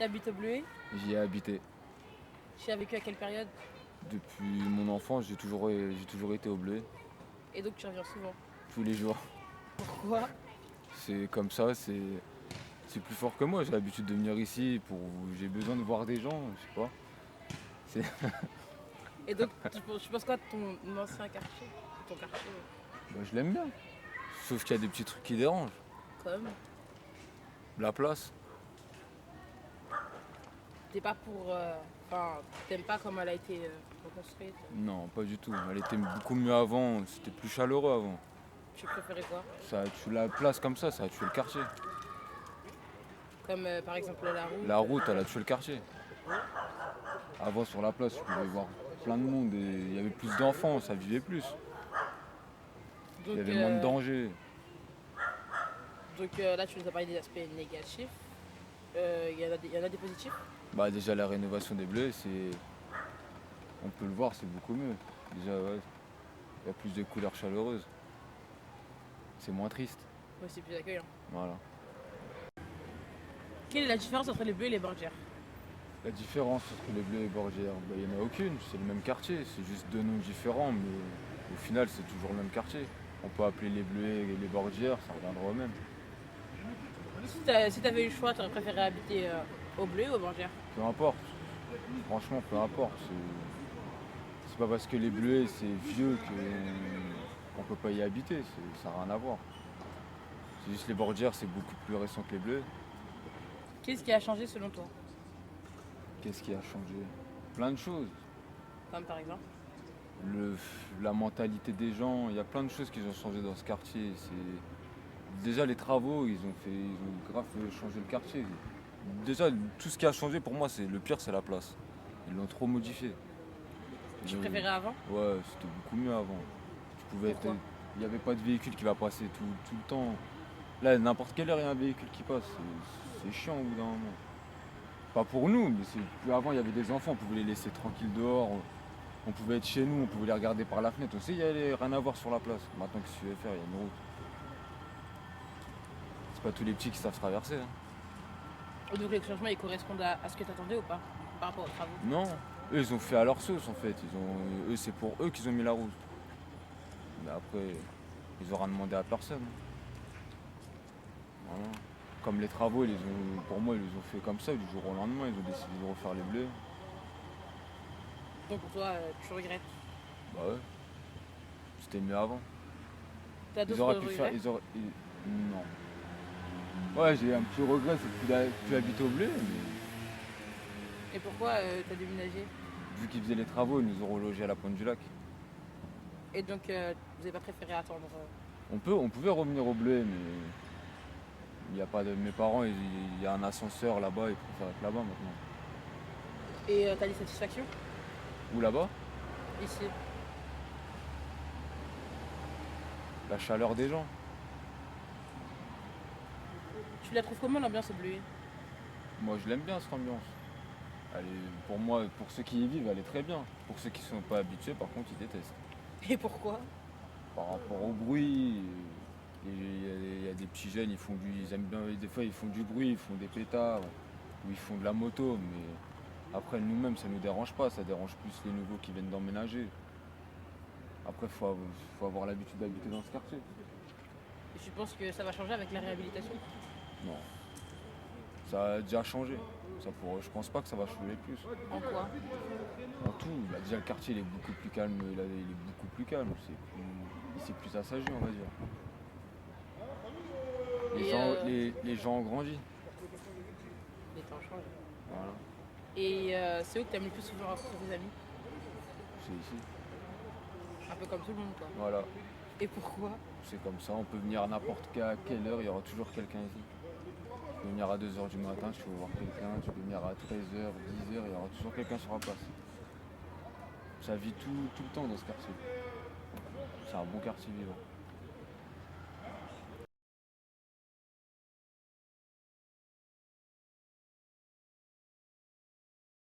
Tu habites au Bleuet? J'y ai habité. Tu as vécu à quelle période? Depuis mon enfance, j'ai toujours été au Bleuet, Et donc tu reviens souvent. tous les jours. Pourquoi? C'est comme ça, c'est plus fort que moi. J'ai l'habitude de venir ici j'ai besoin de voir des gens, je sais pas. Et donc tu penses quoi de ton ancien quartier? Ton quartier? Moi, je l'aime bien. Sauf qu'il y a des petits trucs qui dérangent. Comme? La place. T'es pas pour. Enfin, t'aimes pas comment elle a été reconstruite? Non, pas du tout. Elle était beaucoup mieux avant, c'était plus chaleureux avant. Tu préférais quoi? Ça a tué la place comme ça a tué le quartier. Comme par exemple la route? La route, elle a tué le quartier. Avant, sur la place, tu pouvais voir plein de monde et il y avait plus d'enfants, ça vivait plus. Il Donc, y avait moins de dangers. donc là, tu nous as parlé des aspects négatifs. Il y en a des positifs? Bah déjà la rénovation des bleus, on peut le voir, c'est beaucoup mieux. Déjà ouais, il y a plus de couleurs chaleureuses. C'est moins triste. Ouais, c'est plus accueillant. Voilà. Quelle est la différence entre les Bleus et les Bordières? La différence entre les bleus et Bordières, bah, il n'y en a aucune, c'est le même quartier, c'est juste deux noms différents, mais au final c'est toujours le même quartier. On peut appeler les bleus et les Bordières, ça reviendra au même. Si t'avais eu le choix, t'aurais préféré habiter au Bleu ou aux Bordières? Peu importe, franchement peu importe. C'est pas parce que les bleus c'est vieux qu'on peut pas y habiter, ça n'a rien à voir. C'est juste les Bordières, c'est beaucoup plus récent que les bleus. Qu'est-ce qui a changé selon toi? Qu'est-ce qui a changé? Plein de choses. Comme par exemple? Le, la mentalité des gens, il y a plein de choses qui ont changé dans ce quartier. Déjà les travaux, ils ont grave changé le quartier. Déjà tout ce qui a changé pour moi, c'est le pire, c'est la place. Ils l'ont trop modifié. Tu préférais avant? Ouais, c'était beaucoup mieux avant. Pourquoi? Il n'y avait pas de véhicule qui va passer tout le temps. Là, n'importe quelle heure, il y a un véhicule qui passe. C'est chiant au bout d'un moment. Pas pour nous, mais avant, il y avait des enfants, on pouvait les laisser tranquilles dehors. On pouvait être chez nous, on pouvait les regarder par la fenêtre. On sait, il n'y avait rien à voir sur la place. Maintenant, qu'est-ce que tu veux faire? Il y a une route. C'est pas tous les petits qui savent traverser, hein. Donc les changements ils correspondent à ce que tu attendais ou pas? Par rapport aux travaux? Non, eux, ils ont fait à leur sauce, en fait. Eux, c'est pour eux qu'ils ont mis la route. Mais après, ils ont rien demandé à personne, hein. Voilà. Comme les travaux, pour moi, ils les ont fait comme ça, du jour au lendemain. Ils ont décidé de refaire les bleus. Donc pour toi, tu regrettes? Bah ouais, c'était mieux avant. T'as Ils d'autres auraient pu faire. regrets? Non. Ouais, j'ai un petit regret, c'est de plus habiter au blé, mais Et pourquoi t'as déménagé? vu qu'ils faisaient les travaux, ils nous ont relogés à la pointe du lac. Et donc vous avez pas préféré attendre On pouvait revenir au blé, mais il y a pas de. Mes parents, il y a un ascenseur là-bas, ils préfèrent être là-bas maintenant. Et t'as des satisfactions? Ou là-bas, Ici? la chaleur des gens. Tu la trouves comment l'ambiance au Bleuet? Moi, je l'aime bien cette ambiance. Pour moi, pour ceux qui y vivent, elle est très bien. Pour ceux qui ne sont pas habitués, par contre, ils détestent. Et pourquoi? Par rapport au bruit, il y a des petits jeunes, ils aiment bien, des fois ils font du bruit, ils font des pétards, ou ils font de la moto, mais après nous-mêmes ça nous dérange pas, ça dérange plus les nouveaux qui viennent d'emménager. Après faut avoir l'habitude d'habiter dans ce quartier. Et tu penses que ça va changer avec la réhabilitation? Non, ça a déjà changé. Je pense pas que ça va changer plus. En quoi? En tout, bah, déjà le quartier il est beaucoup plus calme, il est beaucoup plus calme, c'est plus assagé on va dire. Et Les gens ont grandi. les temps changent. Voilà, Et c'est où que t'aimes le plus souvent rencontrer tes amis? c'est ici. Un peu comme tout le monde quoi. Voilà. Et pourquoi? C'est comme ça, on peut venir à quelle heure, il y aura toujours quelqu'un ici. Tu peux venir à 2 h du matin, tu peux voir quelqu'un, tu peux venir à 13 h, 10 h, il y aura toujours quelqu'un sur la place. Ça vit tout le temps dans ce quartier. C'est un bon quartier vivant.